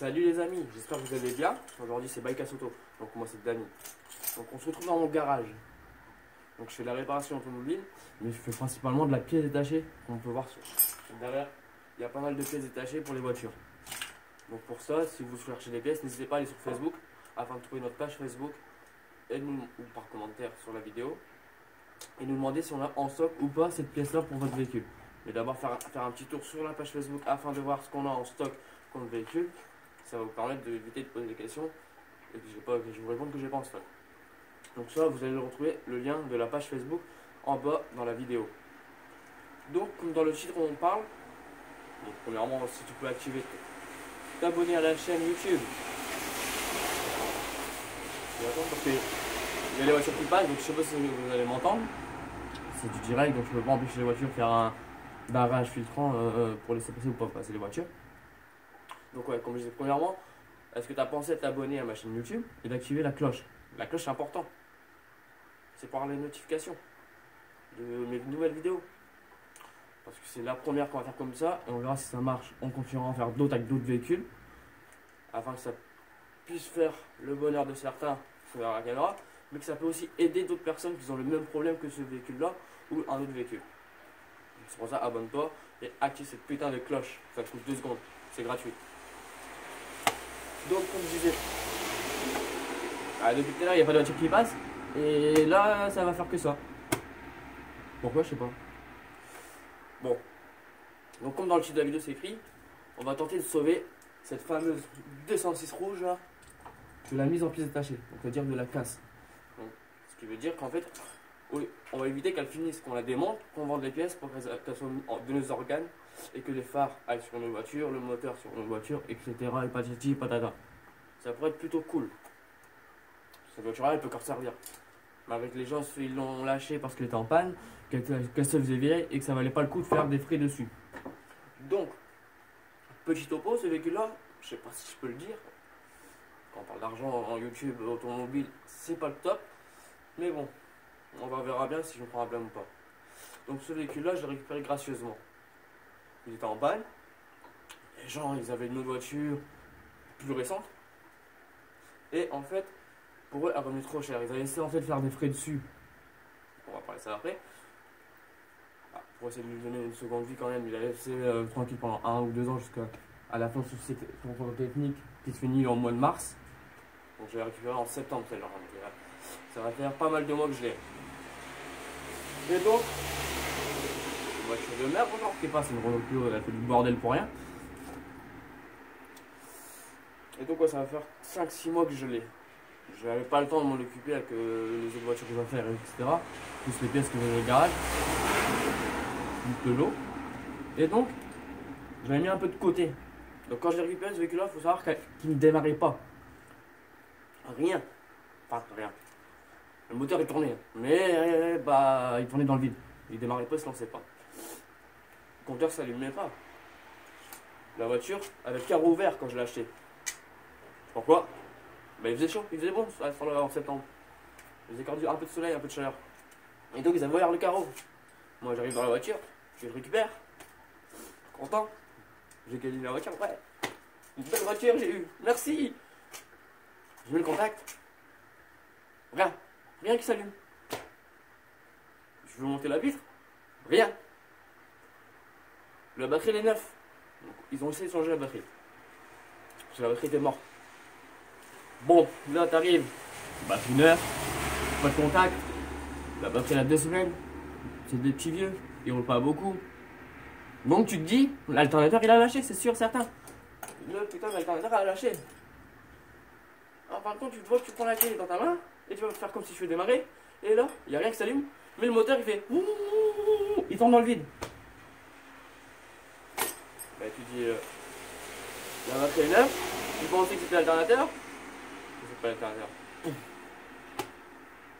Salut les amis, j'espère que vous allez bien. Aujourd'hui c'est Bike Auto, donc moi c'est Dani. Donc on se retrouve dans mon garage. Donc je fais de la réparation automobile, mais je fais principalement de la pièce détachée, comme on peut voir derrière. Il y a pas mal de pièces détachées pour les voitures. Donc pour ça, si vous cherchez des pièces, n'hésitez pas à aller sur Facebook afin de trouver notre page Facebook et ou par commentaire sur la vidéo et nous demander si on a en stock ou pas cette pièce là pour votre véhicule. Mais d'abord faire un petit tour sur la page Facebook afin de voir ce qu'on a en stock pour notre véhicule. Ça va vous permettre d'éviter de poser des questions et que je vous réponde que j'ai pas en stock. Donc ça, vous allez retrouver le lien de la page Facebook en bas dans la vidéo. Donc comme dans le titre on parle, donc premièrement si tu peux activer t'abonner à la chaîne YouTube. Parce que il y a les voitures qui passent, donc je sais pas si vous allez m'entendre. C'est du direct, donc je peux pas empêcher les voitures de faire un barrage filtrant pour laisser passer ou pas passer les voitures. Donc ouais, comme je disais premièrement, est-ce que tu as pensé à t'abonner à ma chaîne YouTube et d'activer la cloche? La cloche c'est important. C'est pour avoir les notifications de mes nouvelles vidéos. Parce que c'est la première qu'on va faire comme ça et on verra si ça marche. On continuera à en faire d'autres avec d'autres véhicules afin que ça puisse faire le bonheur de certains sur la caméra, mais que ça peut aussi aider d'autres personnes qui ont le même problème que ce véhicule là ou un autre véhicule. C'est pour ça, abonne-toi et active cette putain de cloche. Ça te coûte 2 secondes, c'est gratuit. Donc comme je disais, depuis tout à l'heure il n'y a pas de voiture qui passe et là ça va faire que ça. Pourquoi je sais pas. Bon, donc comme dans le titre de la vidéo c'est écrit, on va tenter de sauver cette fameuse 206 rouge là de la mise en pièces détachées, donc c'est-à-dire de la casse. Donc, ce qui veut dire qu'en fait on va éviter qu'elle finisse, qu'on la démonte, qu'on vende les pièces pour qu'elles soient de nos organes et que les phares aillent sur nos voitures, le moteur sur nos voitures, etc. et patati patata. Ça pourrait être plutôt cool. Cette voiture là elle peut encore servir. Malgré que les gens ils l'ont lâché parce qu'elle était en panne, qu'elle se faisait virer et que ça valait pas le coup de faire des frais dessus. Donc, petit topo, ce véhicule là, je sais pas si je peux le dire. Quand on parle d'argent en YouTube, automobile, c'est pas le top. Mais bon, on verra bien si je me prends un blâme ou pas. Donc ce véhicule là, je l'ai récupéré gracieusement. Il était en panne. Les gens, ils avaient une autre voiture plus récente. Et en fait, pour eux, elle revenait trop cher. Ils avaient essayé en fait de faire des frais dessus. On va parler de ça après. Pour essayer de lui donner une seconde vie quand même, il a laissé tranquille pendant 1 ou 2 ans jusqu'à la fin de son contrôle technique qui se finit en mois de mars. Donc je l'ai récupéré en septembre, c'est genre. Ça va faire pas mal de mois que je l'ai. Et donc, une voiture de merde encore qui passe, une Renault Clio, elle a fait du bordel pour rien. Et donc ouais, ça va faire 5-6 mois que je l'ai. Je n'avais pas le temps de m'en occuper avec les autres voitures que je dois faire, etc. Plus les pièces que j'ai dans le garage. Plus de l'eau. Et donc, j'avais mis un peu de côté. Donc quand j'ai récupéré ce véhicule là, il faut savoir qu'il ne démarrait pas. Rien. Enfin, rien. Le moteur est tourné. Mais bah, il tournait dans le vide. Il démarrait pas, il se lançait pas. Le compteur ça s'allumait pas. La voiture avait le carreau ouvert quand je l'ai acheté. Pourquoi? Bah, il faisait chaud, il faisait bon en septembre. Il faisait un peu de soleil, un peu de chaleur. Et donc ils avaient ouvert le carreau. Moi j'arrive dans la voiture, je le récupère. Content. J'ai gagné la voiture, ouais. Une belle voiture j'ai eu. Merci. Je mets le contact. Rien qui s'allume. Je veux monter la vitre. Rien. La batterie elle est neuve. Donc, ils ont essayé de changer la batterie. Parce que la batterie était morte. Bon, là t'arrives, batterie neuve, pas de contact, la batterie elle a 2 semaines, c'est des petits vieux, ils roulent pas beaucoup. Donc tu te dis, l'alternateur il a lâché, c'est sûr, certain. Le putain d'alternateur a lâché. En fin de compte, tu vois que tu prends la clé dans ta main, et tu vas faire comme si je fais démarrer, et là, il n'y a rien qui s'allume, mais le moteur il fait il tombe dans le vide. Bah tu dis, la batterie est neuve, tu pensais que c'était l'alternateur. C'est pas l'alternateur.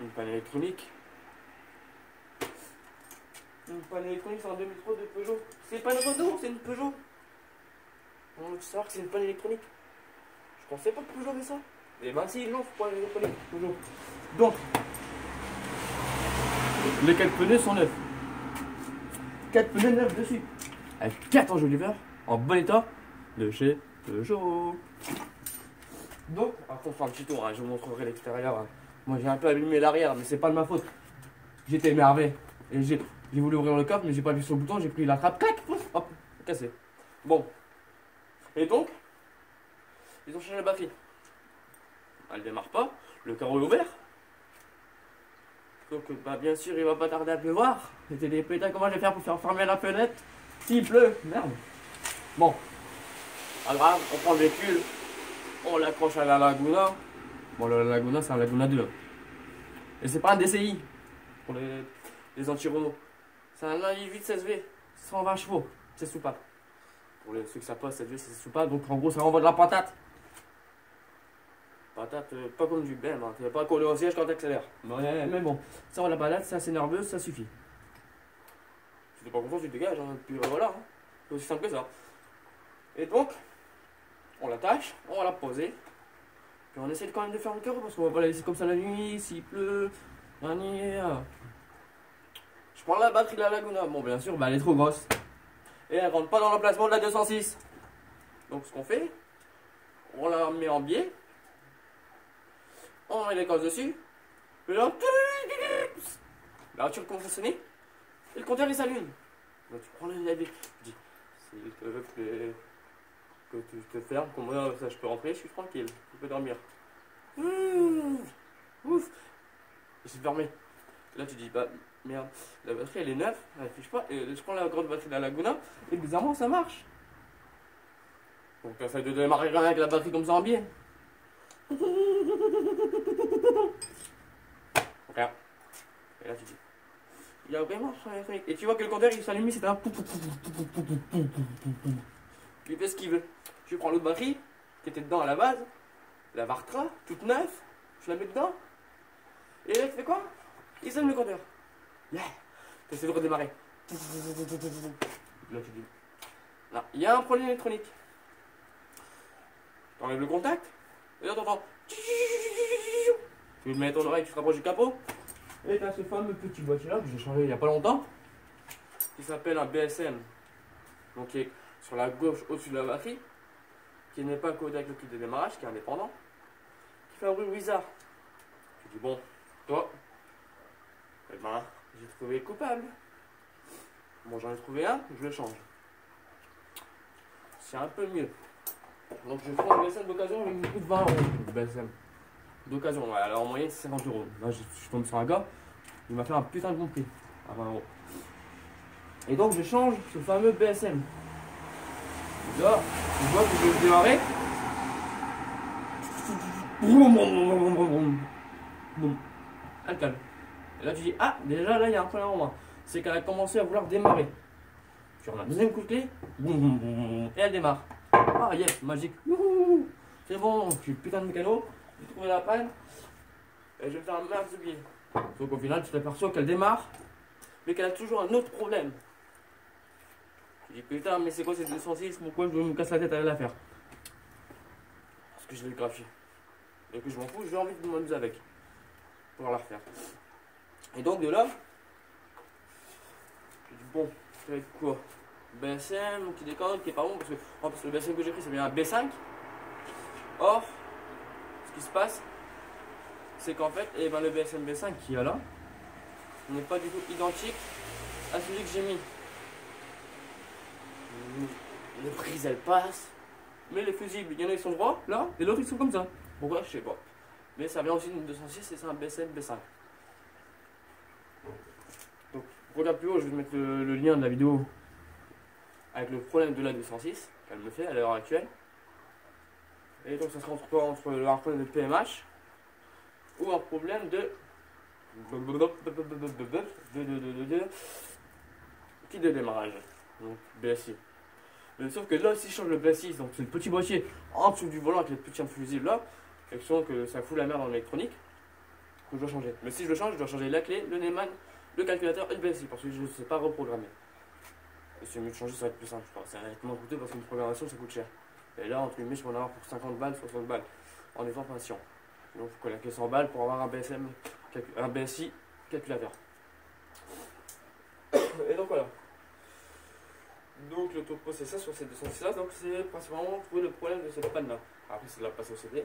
Une panne électronique. Une panne électronique, c'est en 2003 de Peugeot. C'est pas une Renault, c'est une Peugeot. On veut savoir que c'est une panne électronique. Je pensais pas que Peugeot avait ça. Et ben si, non, faut pas les électroniques, Peugeot. Donc, les 4 pneus sont neufs. 4 pneus neufs dessus. Avec 4 enjoliveurs en bon état de chez Peugeot. Donc, après on fera un petit tour, hein, je vous montrerai l'extérieur. Hein. Moi j'ai un peu allumé l'arrière, mais c'est pas de ma faute. J'étais énervé. Et j'ai voulu ouvrir le coffre, mais j'ai pas vu sur le bouton, j'ai pris la trappe, clac, pouf, hop, cassé. Bon. Et donc, ils ont changé la batterie. Elle démarre pas, le carreau est ouvert. Donc, bah, bien sûr, il va pas tarder à pleuvoir. C'était des pétales, comment je vais faire pour faire fermer la fenêtre s'il pleut? Merde. Bon, pas grave, on prend le véhicule, on l'accroche à la Laguna. Bon, la Laguna, c'est un Laguna 2. Et c'est pas un DCI pour les anti-Renault. C'est un i8 16V, 120 chevaux, c'est soupape. Pour ceux que ça passe, 7V, c'est soupape, donc en gros, ça renvoie de la patate. Patate, pas comme du BM, hein. Tu vas pas coller au siège quand tu accélères. Mais bon, ça, on la patate, c'est assez nerveux, ça suffit. Si t'es pas content, tu te dégages, hein. Puis voilà, hein. C'est aussi simple que ça. Et donc, on l'attache, on va la poser. Puis on essaie quand même de faire le carreau parce qu'on va pas la laisser comme ça la nuit, s'il pleut. Je prends la batterie de la Laguna. Bon, bien sûr, bah, elle est trop grosse. Et elle rentre pas dans l'emplacement de la 206. Donc, ce qu'on fait, on la met en biais. On met les cases dessus. Et là, la voiture commence à sonner. Et le compteur il s'allume. Donc, tu prends la vie. Tu dis, s'il te plaît, que tu te fermes, comme moi, ça je peux rentrer, je suis tranquille. Je peux dormir. Ouf. Et c'est fermé. Là, tu dis, bah merde, la batterie elle est neuve, elle affiche pas. Et je prends la grande batterie de la Laguna. Et bizarrement, ça marche. Donc, tu essaies de démarrer rien avec la batterie comme ça en biais. Regarde. Et là, tu dis, il y a vraiment un truc. Et tu vois que le compteur il s'allume, c'est un. Il fait ce qu'il veut. Je prends l'autre batterie qui était dedans à la base, la Vartra, toute neuve, je la mets dedans. Et là, tu fais quoi? Il s'allume le compteur. Yeah. Tu essaies de redémarrer. Là, tu dis, là, il y a un problème électronique. Tu enlèves le contact, et là, tu entends. Tu le mets à ton oreille, tu te rapproches du capot. Et tu as ce fameux petit boîtier là que j'ai changé il n'y a pas longtemps, qui s'appelle un BSM, donc qui est sur la gauche au-dessus de la batterie, qui n'est pas codé avec le kit de démarrage, qui est indépendant, qui fait un bruit bizarre. Je dis bon, toi, eh ben, j'ai trouvé le coupable. Bon, j'en ai trouvé un, je le change. C'est un peu mieux. Donc je prends le BSM d'occasion, il me coûte 20 euros le BSM. D'occasion, ouais, alors en moyenne c'est 50 euros. Là je tombe sur un gars, il m'a fait un putain de bon prix à 20 euros. Et donc je change ce fameux BSM. Là, tu vois que je vais démarrer. Boum, elle calme. Et là tu dis, ah déjà là il y a un problème en moi. C'est qu'elle a commencé à vouloir démarrer. Tu remets un deuxième coup de clé, et elle démarre. Ah yes, magique. C'est bon, je suis putain de mécano. J'ai trouvé la panne et je vais faire un max de billets. Donc au final, tu t'aperçois qu'elle démarre, mais qu'elle a toujours un autre problème. Je dis putain, mais c'est quoi ces 206? Pourquoi je me casse la tête à la faire? Parce que je l'ai graphié. Et que je m'en fous, j'ai envie de m'amuser avec. Pour la refaire. Et donc de là, je dis bon, ça va être quoi? BSM qui déconne, qui est pas bon, parce que le BSM que j'ai pris c'est bien un B5. Or, ce qui se passe, c'est qu'en fait, eh ben, le BSM B5 qui est là n'est pas du tout identique à celui que j'ai mis. Les prises elles passent, mais les fusibles, il y en a qui sont droits là, et l'autre ils sont comme ça. Pourquoi? Je sais pas. Mais ça vient aussi d'une 206 et c'est un BSM B5. Donc, regarde plus haut, je vais te mettre le lien de la vidéo avec le problème de la 206 qu'elle me fait à l'heure actuelle. Et donc ça sera entre un problème de PMH ou un problème de kit de démarrage, donc BSI. Mais sauf que là si je change le BSI, donc c'est le petit boîtier en dessous du volant avec les petits fusibles là, et que ça fout la merde dans l'électronique, que je dois changer. Mais si je le change, je dois changer la clé, le Neumann, le calculateur et le BSI parce que je ne sais pas reprogrammer. Et c'est mieux de changer, ça va être plus simple, je pense. C'est honnêtement coûteux parce qu'une programmation ça coûte cher. Et là, entre guillemets, je peux en avoir pour 50 balles, 60 balles, en étant patient. Donc, il faut coller 100 balles pour avoir un BSI calculateur. Et donc voilà. Donc le topo c'est ça sur ces 206 là, donc c'est principalement trouver le problème de cette panne là. Après c'est de la passer au CD.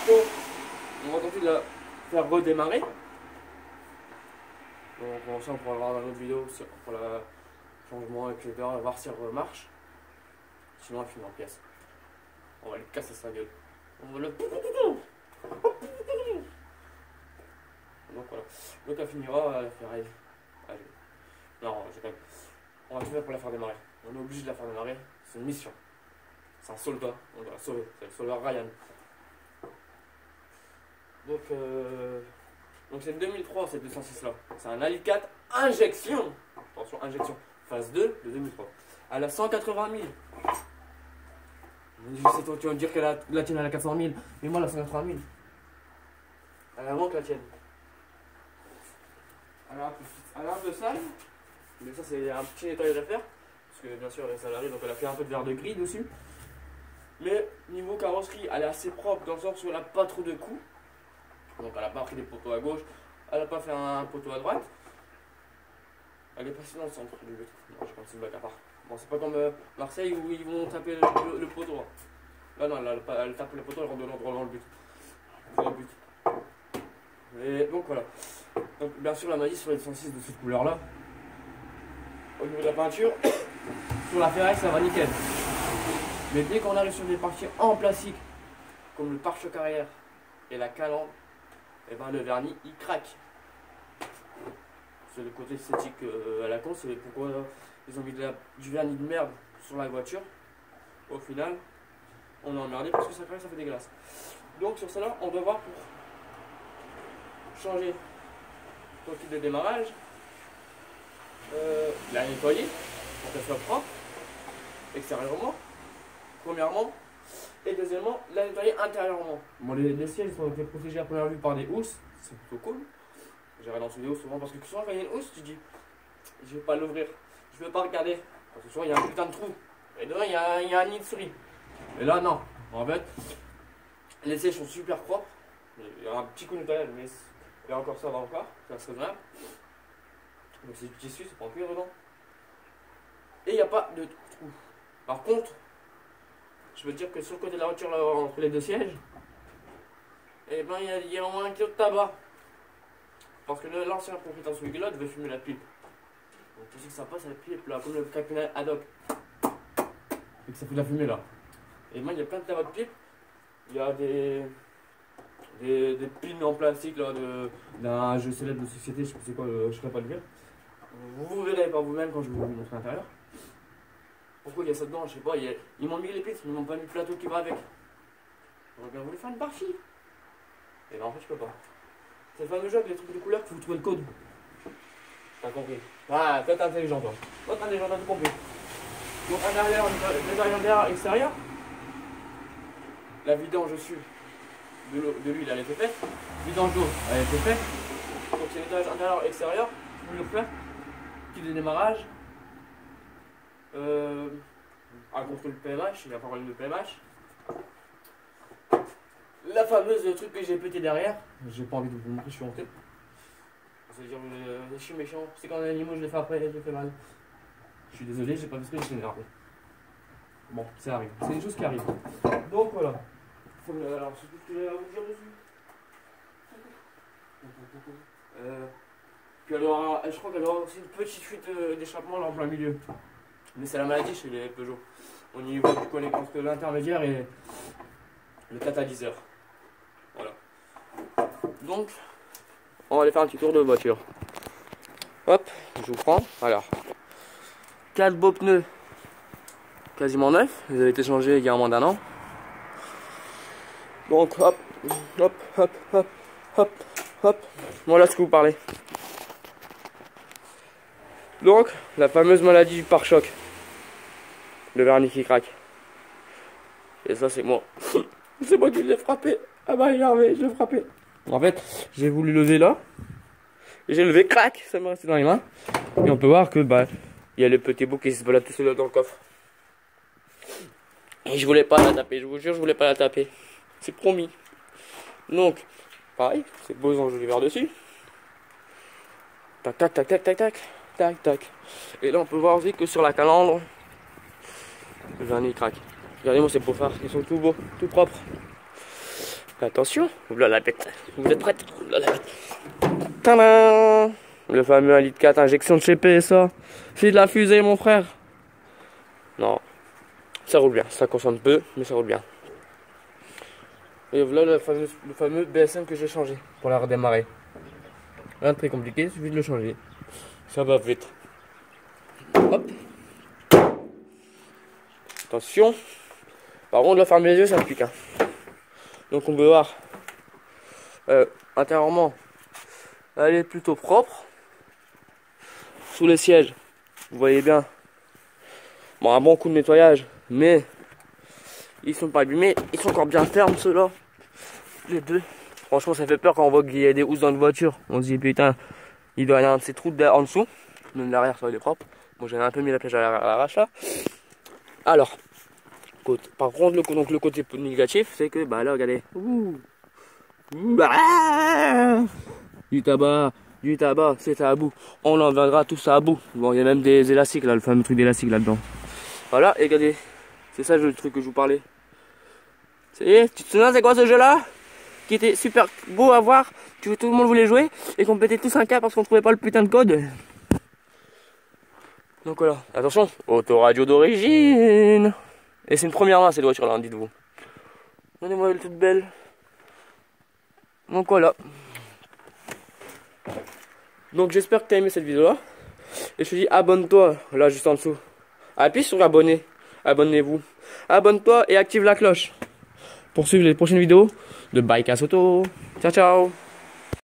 Donc, on va tenter de la faire redémarrer. Donc ça on pourra voir dans une autre vidéo pour le changement etc. Voir si elle remarche. Sinon elle finit en pièces. On va lui casser sa gueule. On va le... Donc voilà. Donc elle finira à la faire. Allez. Non, j'ai quand même. On va tout faire pour la faire démarrer. On est obligé de la faire démarrer. C'est une mission. C'est un soldat. On doit la sauver. C'est le soldat Ryan. Donc c'est 2003 cette 206 là. C'est un Ali4 injection. Attention, injection. Phase 2 de 2003. Elle a 180 000. Je sais, toi, tu vas me dire que la tienne elle a 400 000. Mais moi elle a 180 000. Elle a moins que la tienne. Elle a un peu sale. Mais ça c'est un petit nettoyage à faire. Parce que bien sûr elle est salariée donc elle a fait un peu de verre de gris dessus. Mais niveau carrosserie elle est assez propre dans le sens où elle n'a pas trop de coups. Donc elle n'a pas pris des poteaux à gauche. Elle n'a pas fait un poteau à droite. Elle est passée dans le centre du but. Non, je pense que c'est une blague à part. Bon, c'est pas comme Marseille où ils vont taper le poteau. Là, non, elle tape le poteau, elle rentre droit dans le but. Dans le but. Et donc voilà. Donc, bien sûr, la magie sur les 106 de cette couleur-là. Au niveau de la peinture, sur la ferraille, ça va nickel. Mais dès qu'on arrive sur des parties en plastique, comme le pare-choc arrière et la calandre, et ben le vernis il craque. C'est le côté esthétique à la con, c'est pourquoi ils ont mis du vernis de merde sur la voiture. Au final, on est emmerdé parce que ça craque, ça fait dégueulasse. Donc sur celle-là, on doit voir pour changer le kit de démarrage, la nettoyer pour qu'elle soit propre, extérieurement, premièrement. Et deuxièmement, la nettoyer intérieurement. Bon, les sièges sont protégés à première vue par des housses, c'est plutôt cool. J'ai regardé en dessous des housses souvent parce que souvent quand il y a une housse, tu dis je vais pas l'ouvrir, je vais pas regarder. Parce que souvent il y a un putain de trou. Et dedans il y a un nid de souris. Et là non. En fait, les sièges sont super propres. Il y a un petit coup de nettoyage, mais et encore ça va encore, ça serait raisonnable. Donc c'est du tissu, c'est pas en cuir dedans. Et il n'y a pas de trou. Par contre, je veux dire que sur le côté de la voiture, là, entre les deux sièges, et ben il y a au moins 1 kilo de tabac. Parce que l'ancien propriétaire sous là devait fumer la pipe. Donc tu sais que ça passe à la pipe là, comme le capitaine Haddock. Et que ça fait de la fumée là. Et ben il y a plein de tabac de pipe. Il y a des pins en plastique là d'un jeu célèbre de société, je sais pas c'est quoi, je ne saurais pas le dire. Vous verrez par vous-même quand je vais vous montrer l'intérieur. Pourquoi il y a ça dedans, je sais pas, ils m'ont mis les pitres, ils m'ont pas mis le plateau qui va avec. J'aurais bien voulu faire une partie. Et ben en fait je peux pas. C'est le fameux jeu avec les trucs de couleur qu'il faut trouver le code. T'as compris? Ah, toi t'es intelligent toi. Toi t'es intelligent, t'as tout compris. Donc un arrière, derrière, extérieur. La vidange dessus de l'huile elle a été faite. Vidange d'eau elle a été faite. Donc c'est nettoyage intérieur, extérieur. Je vais le refaire. Petit démarrage. Un contrôle PMH, il y a pas mal de PMH. La fameuse truc que j'ai pété derrière. J'ai pas envie de vous montrer, je suis honté. C'est-à-dire, je suis méchant. C'est quand un animal, je l'ai fait après, je l'ai fait mal. Je suis désolé, j'ai pas vu ce que j'ai énervé. Bon, ça arrive. C'est des choses qui arrivent. Donc voilà. Alors, c'est tout ce que j'ai à vous dire dessus. Puis alors, je crois qu'elle aura aussi une petite fuite d'échappement là en plein milieu. Mais c'est la maladie chez les Peugeot. Au niveau du connecteur entre l'intermédiaire et le catalyseur. Voilà. Donc, on va aller faire un petit tour de voiture. Hop, je vous prends. Alors, 4 beaux pneus quasiment neufs. Ils avaient été changés il y a moins d'1 an. Donc, hop, hop, hop, hop, hop, hop. Voilà ce que vous parlez. Donc, la fameuse maladie du pare-choc. Le vernis qui craque. Et ça, c'est moi. C'est moi qui l'ai frappé. Ah bah, énervé, je l'ai frappé. En fait, j'ai voulu lever là. Et j'ai levé, crac, ça m'est resté dans les mains. Et on peut voir que, bah, il y a le petit bout qui se balade tout seul dans le coffre. Et je voulais pas la taper, je vous jure, je voulais pas la taper. C'est promis. Donc, Pareil, c'est beaux enjoliveurs verts dessus. Tac, tac, tac, tac, tac, tac, tac, tac. Et là, on peut voir aussi que sur la calandre, le vernis craque. Regardez-moi ces beaux phares, ils sont tout beaux, tout propres. Attention, oula la bête. Vous êtes prêts? Oula la bête. Tadam! Le fameux 1,4 litre injection de chez PSA. C'est de la fusée, mon frère. Non, ça roule bien. Ça consomme peu, mais ça roule bien. Et voilà le fameux BSM que j'ai changé pour la redémarrer. Rien de très compliqué, il suffit de le changer. Ça va vite. Hop. Attention. Par contre, là, fermer les yeux, ça me pique. Hein. Donc, on peut voir intérieurement, elle est plutôt propre. Sous les sièges, vous voyez bien. Bon, un bon coup de nettoyage, mais ils sont pas abîmés. Ils sont encore bien fermes, ceux-là. Les deux. Franchement, ça fait peur quand on voit qu'il y a des housses dans une voiture. On se dit, putain, il doit y avoir un de ces trous en dessous. Même l'arrière, ça va être propre. Bon, j'ai un peu mis la plage à l'arrache là. Alors, par contre, le côté négatif, c'est que, bah là, regardez. Du tabac, c'est à bout. On en vendra tout ça à bout. Bon, il y a même des élastiques là, le fameux truc d'élastique là-dedans. Voilà, et regardez. C'est ça le truc que je vous parlais. Tu te souviens, c'est quoi ce jeu-là? Qui était super beau à voir, tout le monde voulait jouer, et qu'on pétait tous un cas parce qu'on trouvait pas le putain de code. Donc voilà, attention, autoradio d'origine. Et c'est une première main cette voiture là, dites-vous. Regardez-moi, elle est toute belle. Donc voilà. Donc j'espère que tu as aimé cette vidéo là. Et je te dis abonne-toi, là juste en dessous. Appuie sur abonner, abonnez-vous. Abonne-toi et active la cloche pour suivre les prochaines vidéos de Bike à Soto. Ciao ciao.